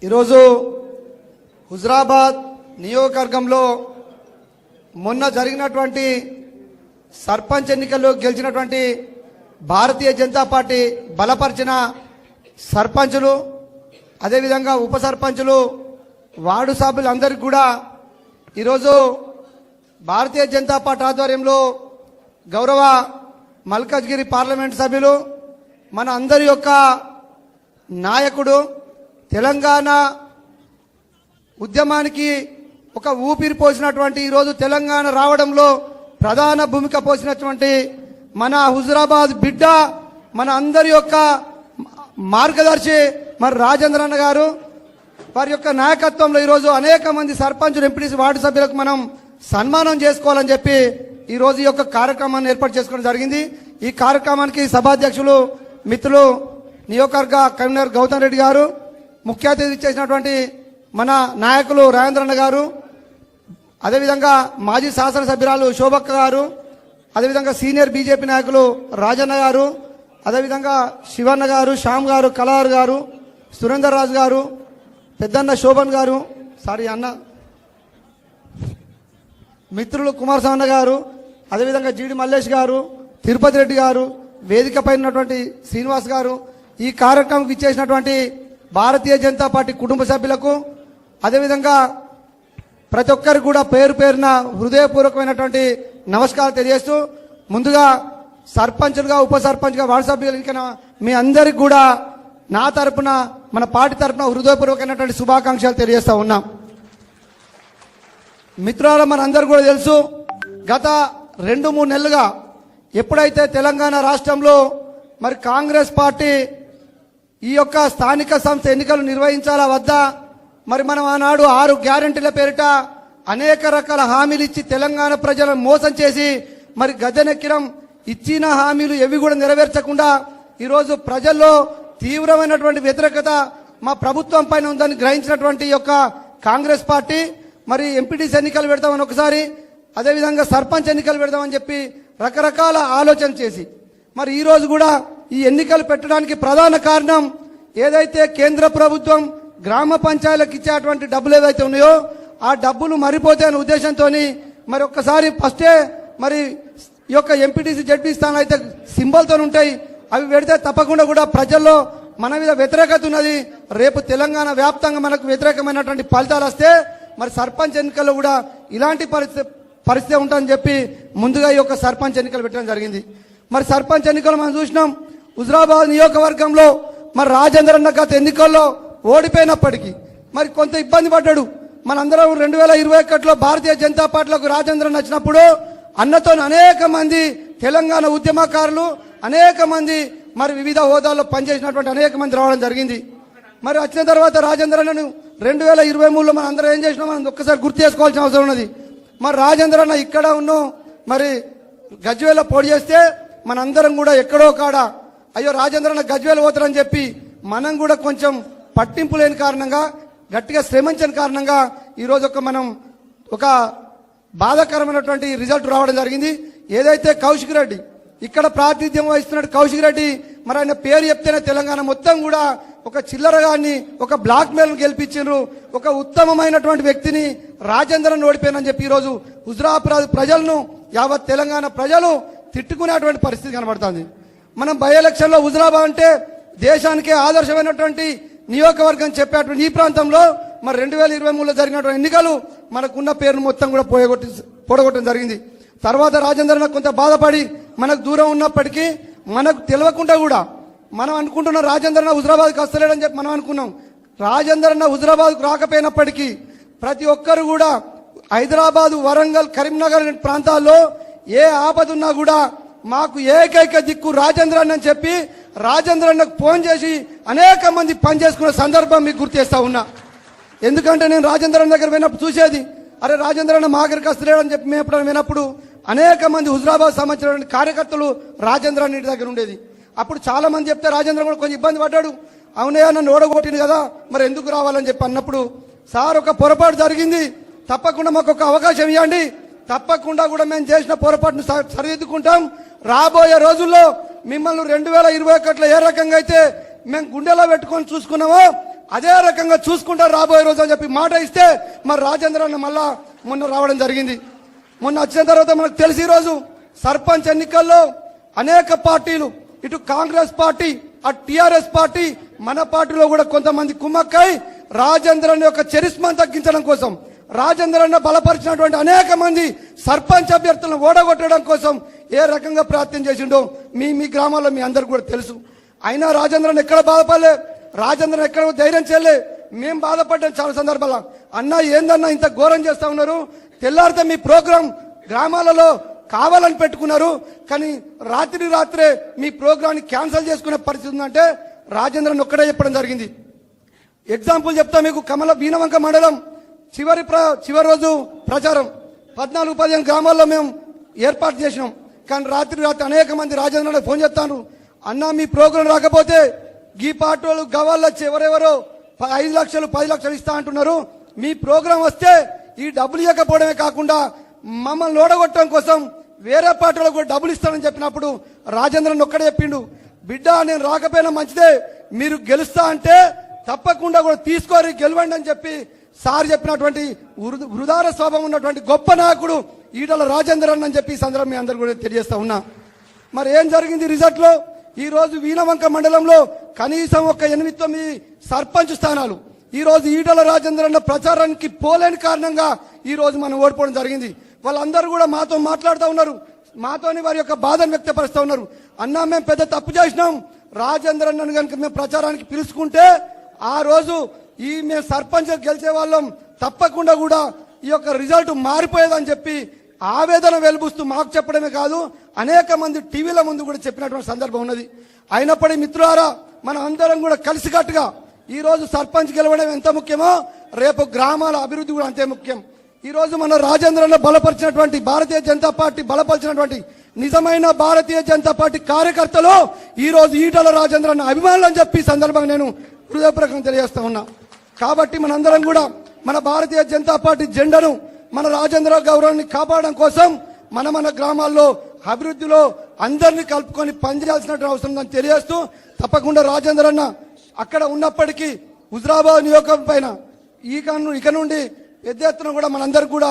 ఈరోజు హుజరాబాద్ నియోజకవర్గంలో మొన్న జరిగినటువంటి సర్పంచ్ ఎన్నికల్లో గెలిచినటువంటి భారతీయ జనతా పార్టీ బలపరిచిన సర్పంచులు అదేవిధంగా ఉప సర్పంచులు వార్డు సభ్యులందరికీ కూడా ఈరోజు భారతీయ జనతా పార్టీ ఆధ్వర్యంలో గౌరవ మల్కాజ్గిరి పార్లమెంట్ సభ్యులు మన అందరి యొక్క నాయకుడు తెలంగాణ ఉద్యమానికి ఒక ఊపిరి పోసినటువంటి ఈరోజు తెలంగాణ రావడంలో ప్రధాన భూమిక పోసినటువంటి మన హుజరాబాద్ బిడ్డ మన అందరి యొక్క మార్గదర్శి మరి రాజేంద్ర అన్న గారు వారి యొక్క నాయకత్వంలో ఈరోజు అనేక మంది సర్పంచులు ఎంపీటీసీ వార్డు సభ్యులకు మనం సన్మానం చేసుకోవాలని చెప్పి ఈరోజు ఈ యొక్క కార్యక్రమాన్ని ఏర్పాటు చేసుకోవడం జరిగింది. ఈ కార్యక్రమానికి సభాధ్యక్షులు మిత్రులు నియోజకవర్గ కన్వీనర్ గౌతమ్ రెడ్డి గారు, ముఖ్య అతిథి చేసినటువంటి మన నాయకులు రాజేంద్రన్న గారు, అదేవిధంగా మాజీ శాసనసభ్యురాలు శోభక్క గారు, అదేవిధంగా సీనియర్ బీజేపీ నాయకులు రాజన్న గారు, అదేవిధంగా శివన్న గారు, శ్యామ్ గారు, కళార్ గారు, సురేందర్ రాజు గారు, పెద్దన్న శోభన్ గారు, అన్న మిత్రులు కుమారస్వామి గారు, అదేవిధంగా జీడి మల్లేష్ గారు, తిరుపతి రెడ్డి గారు, వేదిక పైన ఉన్నటువంటి శ్రీనివాస్ గారు, ఈ కార్యక్రమం ఇచ్చేసినటువంటి భారతీయ జనతా పార్టీ కుటుంబ సభ్యులకు, అదేవిధంగా ప్రతి ఒక్కరికి కూడా పేరు పేరున హృదయపూర్వకమైనటువంటి నమస్కారం తెలియజేస్తూ, ముందుగా సర్పంచులుగా ఉప సర్పంచ్గా వార్డు సభ్యులు ఎన్నికైన మీ అందరికి కూడా నా తరపున మన పార్టీ తరపున హృదయపూర్వకమైనటువంటి శుభాకాంక్షలు తెలియజేస్తా ఉన్నాం. మిత్రుల మనందరూ కూడా తెలుసు, గత 2-3 నెలలుగా ఎప్పుడైతే తెలంగాణ రాష్ట్రంలో మరి కాంగ్రెస్ పార్టీ ఈ యొక్క స్థానిక సంస్థ ఎన్నికలు నిర్వహించాలా వద్దా, మరి మనం ఆనాడు 6 గ్యారెంటీల పేరిట అనేక రకాల హామీలు ఇచ్చి తెలంగాణ ప్రజలను మోసం చేసి మరి గద్దెనెక్కిరం, ఇచ్చిన హామీలు ఎవి కూడా నెరవేర్చకుండా ఈరోజు ప్రజల్లో తీవ్రమైనటువంటి వ్యతిరేకత మా ప్రభుత్వం పైన ఉందని గ్రహించినటువంటి యొక్క కాంగ్రెస్ పార్టీ మరి ఎంపీటీసీ ఎన్నికలు పెడతామని ఒకసారి, అదేవిధంగా సర్పంచ్ ఎన్నికలు పెడదామని చెప్పి రకరకాల ఆలోచన చేసి మరి ఈ రోజు కూడా ఈ ఎన్నికలు పెట్టడానికి ప్రధాన కారణం ఏదైతే కేంద్ర ప్రభుత్వం గ్రామ పంచాయతీలకు ఇచ్చేటువంటి డబ్బులు ఏవైతే ఉన్నాయో ఆ డబ్బులు మరిపోతే అనే ఉద్దేశంతో మరి ఒక్కసారి ఫస్టే మరి ఈ యొక్క ఎంపీటీసీ జడ్పీ స్థానాలు అయితే సింబల్తో ఉంటాయి, అవి పెడితే తప్పకుండా కూడా ప్రజల్లో మన మీద వ్యతిరేకత ఉన్నది. రేపు తెలంగాణ వ్యాప్తంగా మనకు వ్యతిరేకమైనటువంటి ఫలితాలు వస్తే మరి సర్పంచ్ ఎన్నికల్లో కూడా ఇలాంటి పరిస్థితి ఉంటుందని చెప్పి ముందుగా ఈ యొక్క సర్పంచ్ ఎన్నికలు పెట్టడం జరిగింది. మరి సర్పంచ్ ఎన్నికలు మనం చూసినాం, హుజరాబాద్ నియోజకవర్గంలో మరి రాజేంద్ర అన్న గత ఎన్నికల్లో ఓడిపోయినప్పటికీ మరి కొంత ఇబ్బంది పడ్డాడు. మనందరం 2021లో భారతీయ జనతా పార్టీలకు రాజేంద్ర వచ్చినప్పుడు అన్నతో అనేక మంది తెలంగాణ ఉద్యమకారులు, అనేక మంది మరి వివిధ హోదాల్లో పనిచేసినటువంటి అనేక మంది రావడం జరిగింది. మరి వచ్చిన తర్వాత రాజేంద్రను 2023లో మనం అందరం ఏం చేసినాం మనం ఒక్కసారి గుర్తు చేసుకోవాల్సిన అవసరం ఉన్నది. మరి రాజేంద్ర అన్న ఇక్కడ ఉన్నాం, మరి గజ్వేల్లో పోటీ చేస్తే మనందరం కూడా ఎక్కడో కాడ అయ్యో రాజేంద్ర అన్న గజ్వేల్ పోతారని చెప్పి మనం కూడా కొంచెం పట్టింపు లేని కారణంగా, గట్టిగా శ్రమించని కారణంగా ఈరోజు మనం ఒక బాధాకరమైనటువంటి రిజల్ట్ రావడం జరిగింది. ఏదైతే కౌశిక్ రెడ్డి ఇక్కడ ప్రాతినిధ్యం వహిస్తున్నాడు, కౌశిక్ రెడ్డి మరి ఆయన పేరు చెప్తేనే తెలంగాణ మొత్తం కూడా ఒక చిల్లరగాన్ని, ఒక బ్లాక్ మెయిల్ గెలిపించారు, ఒక ఉత్తమమైనటువంటి వ్యక్తిని రాజేంద్రను ఓడిపోయినని చెప్పి ఈరోజు హుజరాబాద్ ప్రజలను, యావత్ తెలంగాణ ప్రజలు తిట్టుకునేటువంటి పరిస్థితి కనబడుతుంది. మనం బై ఎలక్షన్ లో హుజరాబాద్ అంటే దేశానికే ఆదర్శమైనటువంటి నియోజకవర్గం చెప్పేటువంటి ఈ ప్రాంతంలో మరి 2023లో జరిగినటువంటి ఎన్నికలు మనకున్న పేరును మొత్తం కూడా పొడగొట్టడం జరిగింది. తర్వాత రాజేంద్రన కొంత బాధపడి మనకు దూరం ఉన్నప్పటికీ మనకు తెలియకుండా కూడా మనం అనుకుంటున్నాం రాజేంద్రన హుజరాబాద్కి వస్తలేడని చెప్పి మనం అనుకున్నాం. రాజేంద్రన హుజరాబాద్కు రాకపోయినప్పటికీ ప్రతి ఒక్కరు కూడా హైదరాబాద్, వరంగల్, కరీంనగర్ ప్రాంతాల్లో ఏ ఆపద ఉన్నా కూడా మాకు ఏకైక దిక్కు రాజేంద్రన్ అని చెప్పి రాజేంద్రన్నకు ఫోన్ చేసి అనేక మంది పనిచేసుకున్న సందర్భం మీకు గుర్తు చేస్తా ఉన్నా. ఎందుకంటే నేను రాజేంద్రన్ దగ్గర విన్నప్పుడు చూసేది, అరే రాజేంద్రన్న మా దగ్గరికి వస్తలేడని చెప్పి మేము ఎప్పుడైనా విన్నప్పుడు అనేక మంది హుజరాబాద్ సంబంధించిన కార్యకర్తలు రాజేంద్రన్ ఇంటి దగ్గర ఉండేది. అప్పుడు చాలా మంది చెప్తే రాజేంద్ర కూడా కొంచెం ఇబ్బంది పడ్డాడు, అవునయ్యా నన్ను ఓడగొట్టింది కదా మరి ఎందుకు రావాలని చెప్పి అన్నప్పుడు, సార్ ఒక పొరపాటు జరిగింది, తప్పకుండా మాకు ఒక అవకాశం ఇవ్వండి, తప్పకుండా కూడా మేము చేసిన పొరపాటును సరిదిద్దుకుంటాం, రాబోయే రోజుల్లో మిమ్మల్ని 2021లో ఏ రకంగా అయితే మేము గుండెలో పెట్టుకొని చూసుకున్నామో అదే రకంగా చూసుకుంటారు రాబోయే రోజు అని చెప్పి మాట ఇస్తే మరి రాజేంద్ర అన్న మళ్ళా మొన్న రావడం జరిగింది. మొన్న వచ్చిన తర్వాత మనకు తెలిసి రోజు సర్పంచ్ ఎన్నికల్లో అనేక పార్టీలు, ఇటు కాంగ్రెస్ పార్టీ, అటు టిఆర్ఎస్ పార్టీ, మన పార్టీలో కూడా కొంతమంది కుమ్మక్కై రాజేంద్రన్ యొక్క చరిస్మాను తగ్గించడం కోసం, రాజేంద్రన్ బలపరిచినటువంటి అనేక మంది సర్పంచ్ అభ్యర్థులను ఓడగొట్టడం కోసం ఏ రకంగా ప్రయత్నం చేసిండో మీ గ్రామాల్లో మీ అందరికి కూడా తెలుసు. అయినా రాజేంద్రన్ ఎక్కడ బాధపడలే, రాజేంద్రన్ ఎక్కడ ధైర్యం చేయలే. మేము బాధపడ్డాం చాలా సందర్భాల్లో. అన్న ఏందన్నా ఇంత ఘోరం చేస్తా ఉన్నారు, తెల్లారితే మీ ప్రోగ్రాం గ్రామాలలో కావాలని పెట్టుకున్నారు, కానీ రాత్రే మీ ప్రోగ్రాన్ని క్యాన్సిల్ చేసుకునే పరిస్థితి ఉందంటే రాజేంద్రన్ ఒక్కడే చెప్పడం జరిగింది. ఎగ్జాంపుల్ చెప్తా మీకు. వీణవంక మండలం చివరి రోజు ప్రచారం 14-15 గ్రామాల్లో మేము ఏర్పాటు చేసినాం. కానీ రాత్రి అనేక మంది రాజేంద్ర ఫోన్ చేస్తాను, అన్న మీ ప్రోగ్రాం రాకపోతే ఈ పార్టీ వాళ్ళు గవాళ్ళు వచ్చి ఎవరెవరో 5 లక్షలు 10 లక్షలు ఇస్తా అంటున్నారు, మీ ప్రోగ్రాం వస్తే ఈ డబ్బులు ఇవ్వకపోవడమే కాకుండా మమ్మల్ని ఓడగొట్టడం కోసం వేరే పార్టీలకు కూడా డబ్బులు ఇస్తానని చెప్పినప్పుడు రాజేంద్రన్ ఒక్కడే చెప్పిండు, బిడ్డ నేను రాకపోయినా మంచిదే, మీరు గెలుస్తా అంటే తప్పకుండా కూడా తీసుకోరి గెలవండి అని చెప్పి సార్ చెప్పినటువంటి వృధార స్వభావం ఉన్నటువంటి గొప్ప నాయకుడు ఈటల రాజేంద్రన్ అని చెప్పి ఈ సందర్భం మీ అందరూ కూడా తెలియజేస్తా ఉన్నా. మరి ఏం జరిగింది రిజల్ట్ లో? ఈ రోజు వీణవంక మండలంలో కనీసం ఒక 8-9 సర్పంచ్ స్థానాలు ఈ రోజు ఈటల రాజేంద్రన్ ప్రచారానికి పోలేని కారణంగా ఈ రోజు మనం ఓడిపోవడం జరిగింది. వాళ్ళందరూ కూడా మాతో మాట్లాడుతూ ఉన్నారు, మాతోని వారి యొక్క బాధను వ్యక్తపరుస్తూ ఉన్నారు. అన్నా మేము పెద్ద తప్పు చేసినాం, రాజేంద్రన్ కనుక మేము ప్రచారానికి పిలుచుకుంటే ఆ రోజు మేము సర్పంచ్ గెలిచే వాళ్ళం, తప్పకుండా కూడా ఈ యొక్క రిజల్ట్ మారిపోయేదని చెప్పి ఆవేదన వెలుబుస్తూ మాకు చెప్పడమే కాదు అనేక మంది టీవీల ముందు కూడా చెప్పినటువంటి సందర్భం ఉన్నది. అయినప్పటికీ మిత్రులారా, మనం అందరం కూడా కలిసికట్టుగా ఈ రోజు సర్పంచ్ గెలవడం ఎంత ముఖ్యమో రేపు గ్రామాల అభివృద్ధి కూడా అంతే ముఖ్యం. ఈ రోజు మన రాజేంద్రను బలపరిచినటువంటి భారతీయ జనతా పార్టీ బలపరిచినటువంటి నిజమైన భారతీయ జనతా పార్టీ కార్యకర్తలు ఈ రోజు ఈటల రాజేంద్రన్ అభిమానులు అని చెప్పి సందర్భంగా నేను హృదయపూర్వకంగా తెలియజేస్తా ఉన్నా. కాబట్టి మనందరం కూడా మన భారతీయ జనతా పార్టీ జెండాను, మన రాజేంద్ర గౌరవాన్ని కాపాడడం కోసం మన గ్రామాల్లో అభివృద్ధిలో అందరినీ కలుపుకొని పనిచేయాల్సిన అవసరం ఉందని తెలియజేస్తూ, తప్పకుండా రాజేంద్రన్న అక్కడ ఉన్నప్పటికీ హుజరాబాద్ నియోజకవర్గం పైన ఇక నుండి పెద్ద ఎత్తున కూడా మనందరికి కూడా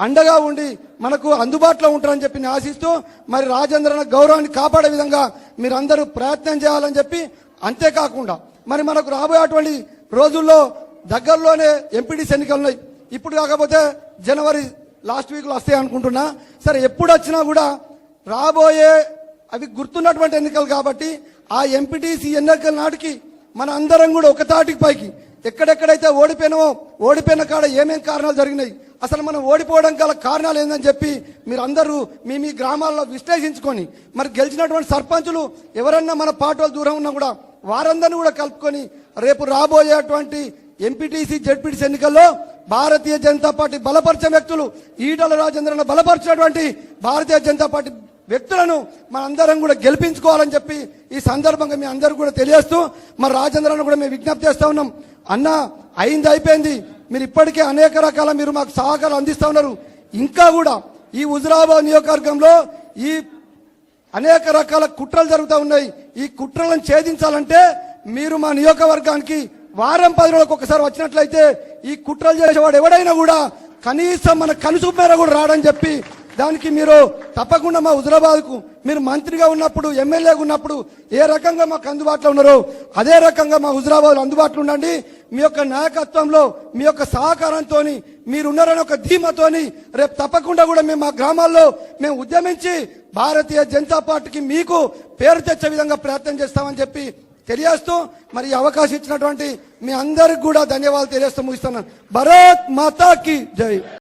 అండగా ఉండి మనకు అందుబాటులో ఉంటారని చెప్పి నేను ఆశిస్తూ, మరి రాజేంద్రన్న గౌరవాన్ని కాపాడే విధంగా మీరందరూ ప్రయత్నం చేయాలని చెప్పి, అంతేకాకుండా మరి మనకు రాబోయేటువంటి రోజుల్లో దగ్గరలోనే ఎంపీటీసీ ఎన్నికలు ఉన్నాయి. ఇప్పుడు కాకపోతే జనవరి లాస్ట్ వీక్ లో వస్తాయి అనుకుంటున్నా. సరే, ఎప్పుడు వచ్చినా కూడా రాబోయే అవి గుర్తున్నటువంటి ఎన్నికలు కాబట్టి ఆ ఎంపీటీసీ ఎన్నికల నాటికి మన అందరం కూడా ఒక తాటికి పైకి ఎక్కడెక్కడైతే ఓడిపోయిన కాడ ఏమేం కారణాలు జరిగినాయి, అసలు మనం ఓడిపోవడం గల కారణాలు ఏందని చెప్పి మీరందరూ మీ గ్రామాల్లో విశ్లేషించుకొని, మరి గెలిచినటువంటి సర్పంచులు ఎవరన్నా మన పార్టీ దూరం ఉన్నా కూడా వారందరినీ కూడా కలుపుకొని రేపు రాబోయేటువంటి ఎంపీటీసీ జెడ్పీటీసీ ఎన్నికల్లో భారతీయ జనతా పార్టీ బలపరిచే వ్యక్తులు, ఈటల రాజేంద్రను బలపరిచినటువంటి భారతీయ జనతా పార్టీ వ్యక్తులను మనందరం కూడా గెలిపించుకోవాలని చెప్పి ఈ సందర్భంగా మీ అందరూ కూడా తెలియజేస్తూ, మరి రాజేంద్రను కూడా మేము విజ్ఞప్తి చేస్తా ఉన్నాం. అన్న అయిపోయింది, మీరు ఇప్పటికే అనేక రకాల మీరు మాకు సహకారం అందిస్తా ఉన్నారు. ఇంకా కూడా ఈ హుజరాబాద్ నియోజకవర్గంలో ఈ అనేక రకాల కుట్రలు జరుగుతూ ఉన్నాయి. ఈ కుట్రలను ఛేదించాలంటే మీరు మా నియోజకవర్గానికి వారం 10 రోజులకు ఒకసారి వచ్చినట్లయితే ఈ కుట్రలు చేసేవాడు ఎవడైనా కూడా కనీసం మన కనుసూపు మేర కూడా రాడని చెప్పి, దానికి మీరు తప్పకుండా మా హుజరాబాద్కు మీరు మంత్రిగా ఉన్నప్పుడు, ఎమ్మెల్యేగా ఉన్నప్పుడు ఏ రకంగా మాకు అందుబాటులో ఉన్నారో అదే రకంగా మా హుజరాబాద్ అందుబాటులో ఉండండి. మీ యొక్క నాయకత్వంలో, మీ యొక్క సహకారంతో, మీరున్నారని ఒక ధీమతోని రేపు తప్పకుండా కూడా మేము మా గ్రామాల్లో మేము ఉద్యమించి భారతీయ జనతా పార్టీకి మీకు పేరు తెచ్చే విధంగా ప్రయత్నం చేస్తామని చెప్పి తెలియజేస్తూ, మరి ఈ అవకాశం ఇచ్చినటువంటి మీ అందరికి కూడా ధన్యవాదాలు తెలియజేస్తూ ముగిస్తున్నాను. భారత్ మాతా కీ జై.